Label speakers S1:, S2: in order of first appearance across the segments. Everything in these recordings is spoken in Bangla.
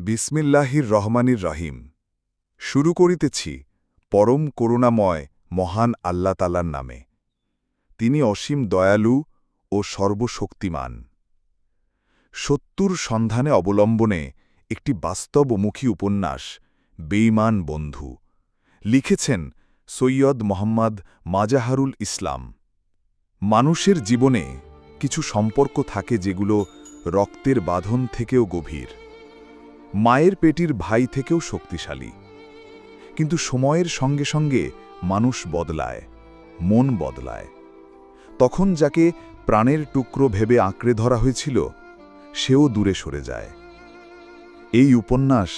S1: বিসমিল্লাহির রহমানির রহিম। শুরু করিতেছি পরম করুণাময় মহান আল্লাহ তালার নামে। তিনি অসীম দয়ালু ও সর্বশক্তিমান। সত্যুর সন্ধানে অবলম্বনে একটি বাস্তবমুখী উপন্যাস বেঈমান বন্ধু লিখেছেন সৈয়দ মোহাম্মদ মাজাহারুল ইসলাম। মানুষের জীবনে কিছু সম্পর্ক থাকে যেগুলো রক্তের বাঁধন থেকেও গভীর, মায়ের পেটির ভাই থেকেও শক্তিশালী। কিন্তু সময়ের সঙ্গে সঙ্গে মানুষ বদলায়, মন বদলায়। তখন যাকে প্রাণের টুকরো ভেবে আঁকড়ে ধরা হয়েছিল, সেও দূরে সরে যায়। এই উপন্যাস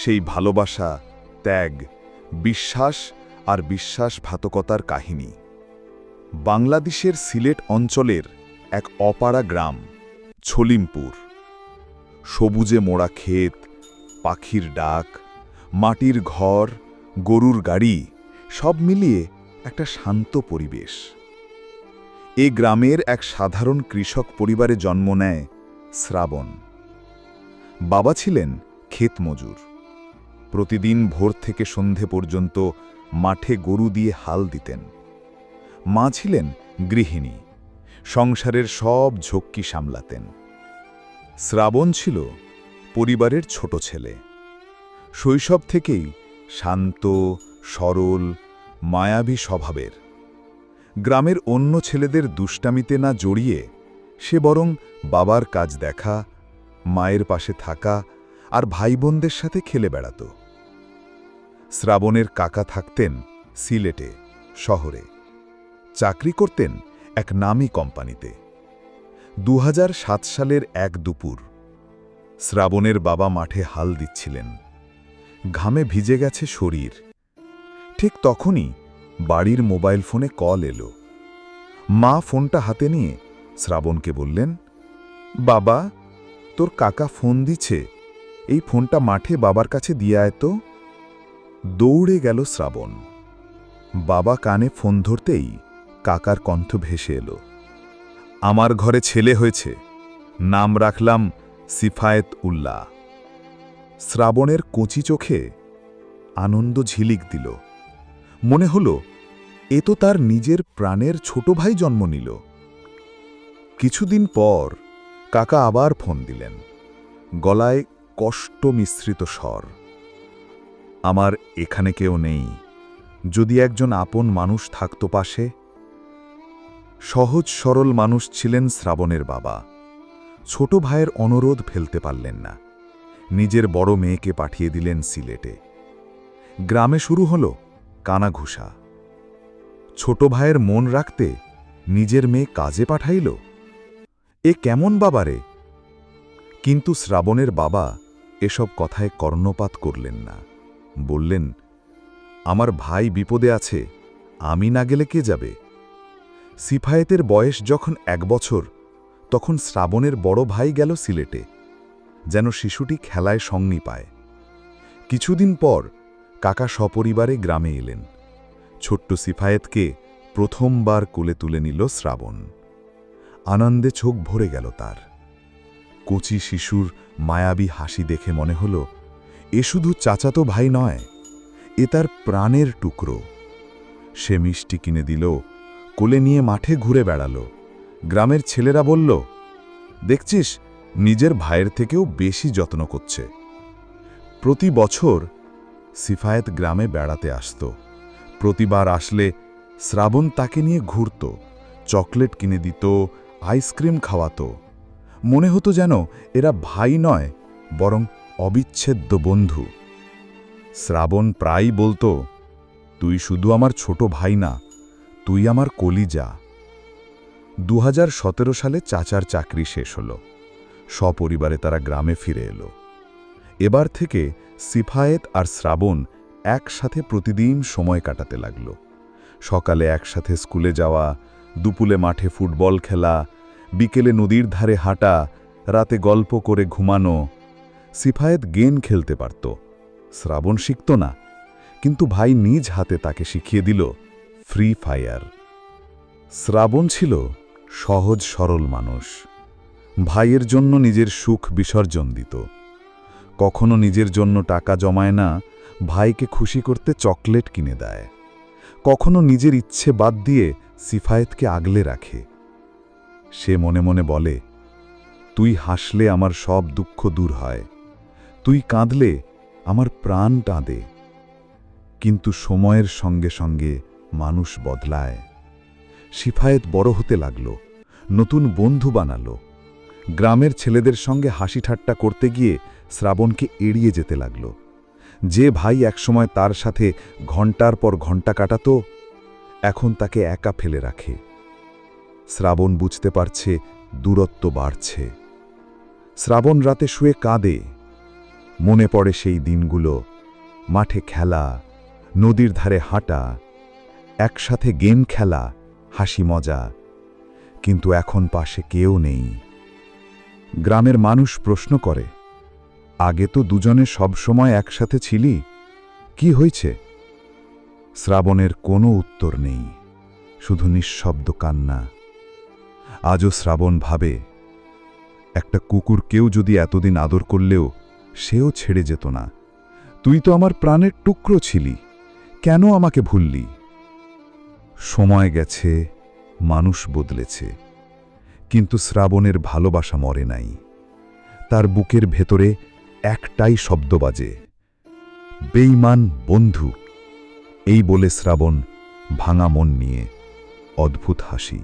S1: সেই ভালোবাসা, ত্যাগ, বিশ্বাস আর বিশ্বাসঘাতকতার কাহিনী। বাংলাদেশের সিলেট অঞ্চলের এক অপাড়া গ্রাম ছলিমপুর। সবুজে মোড়া ক্ষেত, পাখির ডাক, মাটির ঘর, গরুর গাড়ি, সব মিলিয়ে একটা শান্ত পরিবেশ। এ গ্রামের এক সাধারণ কৃষক পরিবারে জন্ম নেয় শ্রাবণ। বাবা ছিলেন ক্ষেতমজুর। প্রতিদিন ভোর থেকে সন্ধে পর্যন্ত মাঠে গরু দিয়ে হাল দিতেন। মা ছিলেন গৃহিণী, সংসারের সব ঝক্কি সামলাতেন। শ্রাবণ ছিল পরিবারের ছোট ছেলে। শৈশব থেকেই শান্ত, সরল, মায়াবী স্বভাবের। গ্রামের অন্য ছেলেদের দুষ্টামিতে না জড়িয়ে সে বরং বাবার কাজ দেখা, মায়ের পাশে থাকা আর ভাইবোনদের সাথে খেলে বেড়াত। শ্রাবণের কাকা থাকতেন সিলেটে শহরে, চাকরি করতেন এক নামী কোম্পানিতে। ২০০৭ সালের এক দুপুর শ্রাবণের বাবা মাঠে হাল দিচ্ছিলেন। ঘামে ভিজে গেছে শরীর। ঠিক তখনই বাড়ির মোবাইল ফোনে কল এলো। মা ফোনটা হাতে নিয়ে শ্রাবণকে বললেন, বাবা, তোর কাকা ফোন দিচ্ছে, এই ফোনটা মাঠে বাবার কাছে দিয়ে আয় তো। দৌড়ে গেল শ্রাবণ। বাবা কানে ফোন ধরতেই কাকার কণ্ঠ ভেসে এলো, আমার ঘরে ছেলে হয়েছে, নাম রাখলাম সিফায়েত উল্লাহ। শ্রাবণের কচি চোখে আনন্দ ঝিলিক দিল। মনে হল এ তো তার নিজের প্রাণের ছোট ভাই জন্ম নিল। কিছুদিন পর কাকা আবার ফোন দিলেন, গলায় কষ্ট মিশ্রিত স্বর, আমার এখানে কেউ নেই, যদি একজন আপন মানুষ থাকতো পাশে। সহজ সরল মানুষ ছিলেন শ্রাবণের বাবা। ছোট ভাইয়ের অনুরোধ ফেলতে পারলেন না। নিজের বড় মেয়েকে পাঠিয়ে দিলেন সিলেটে। গ্রামে শুরু হল কানাঘুষা। ছোট ভাইয়ের মন রাখতে নিজের মেয়ে কাজে পাঠাইল, এ কেমন বাবারে? কিন্তু শ্রাবণের বাবা এসব কথায় কর্ণপাত করলেন না। বললেন, আমার ভাই বিপদে আছে, আমি না গেলে কে যাবে? সিফায়েতের বয়স যখন 1 বছর, তখন শ্রাবণের বড় ভাই গেল সিলেটে, যেন শিশুটি খেলায় সঙ্গী পায়। কিছুদিন পর কাকা সপরিবারে গ্রামে এলেন। ছোট্ট সিফায়েতকে প্রথমবার কোলে তুলে নিল শ্রাবণ। আনন্দে চোখ ভরে গেল তার। কচি শিশুর মায়াবী হাসি দেখে মনে হল এ শুধু চাচাতো ভাই নয়, এ তার প্রাণের টুকরো। সে মিষ্টি কিনে দিল, কোলে নিয়ে মাঠে ঘুরে বেড়াল। গ্রামের ছেলেরা বলল, দেখছিস, নিজের ভাইয়ের থেকেও বেশি যত্ন করছে। প্রতি বছর সিফায়েত গ্রামে বেড়াতে আসত। প্রতিবার আসলে শ্রাবণ তাকে নিয়ে ঘুরত, চকলেট কিনে দিত, আইসক্রিম খাওয়াত। মনে হতো যেন এরা ভাই নয়, বরং অবিচ্ছেদ্য বন্ধু। শ্রাবণ প্রায়ই বলতো, তুই শুধু আমার ছোট ভাই না, তুই আমার কলিজা। ২০১৭ সালে চাচার চাকরি শেষ হল। সপরিবারে তারা গ্রামে ফিরে এলো। এবার থেকে সিফায়েত আর শ্রাবণ একসাথে প্রতিদিন সময় কাটাতে লাগল। সকালে একসাথে স্কুলে যাওয়া, দুপুরে মাঠে ফুটবল খেলা, বিকেলে নদীর ধারে হাঁটা, রাতে গল্প করে ঘুমানো। সিফায়েত গেম খেলতে পারত, শ্রাবণ শিখত না, কিন্তু ভাই নিজ হাতে তাকে শিখিয়ে দিল ফ্রি ফায়ার। শ্রাবণ ছিল সহজ সরল মানুষ। ভাইয়ের জন্য নিজের সুখ বিসর্জন দিত। কখনো নিজের জন্য টাকা জমায় না, ভাইকে খুশি করতে চকলেট কিনে দেয়। কখনো নিজের ইচ্ছে বাদ দিয়ে সিফায়েতকে আগলে রাখে। সে মনে মনে বলে, তুই হাসলে আমার সব দুঃখ দূর হয়, তুই কাঁদলে আমার প্রাণ টাঁদে। কিন্তু সময়ের সঙ্গে সঙ্গে মানুষ বদলায়। সিফায়েত বড় হতে লাগল, নতুন বন্ধু বানালো। গ্রামের ছেলেদের সঙ্গে হাসি ঠাট্টা করতে গিয়ে শ্রাবণকে এড়িয়ে যেতে লাগল। যে ভাই একসময় তার সাথে ঘণ্টার পর ঘণ্টা কাটাতো, এখন তাকে একা ফেলে রাখে। শ্রাবণ বুঝতে পারছে দূরত্ব বাড়ছে। শ্রাবণ রাতে শুয়ে কাঁদে। মনে পড়ে সেই দিনগুলো, মাঠে খেলা, নদীর ধারে হাঁটা, একসাথে গেম খেলা, হাসি মজা। কিন্তু এখন পাশে কেউ নেই। গ্রামের মানুষ প্রশ্ন করে, আগে তো দুজনে সব সময় একসাথে ছিলি, কি হয়েছে? শ্রাবণের কোনো উত্তর নেই, শুধু নিঃশব্দ কান্না। আজও শ্রাবণ ভাবে, একটা কুকুরকেও যদি এতদিন আদর করলেও সেও ছেড়ে যেত না। তুই তো আমার প্রাণের টুকরো ছিলি, কেন আমাকে ভুললি? সময় গেছে, মানুষ বদলেছে, কিন্তু শ্রাবণের ভালোবাসা মরে নাই। তার বুকের ভেতরে একটাই শব্দ বাজে, বেঈমান বন্ধু। এই বলে শ্রাবণ ভাঙা মন নিয়ে অদ্ভুত হাসি।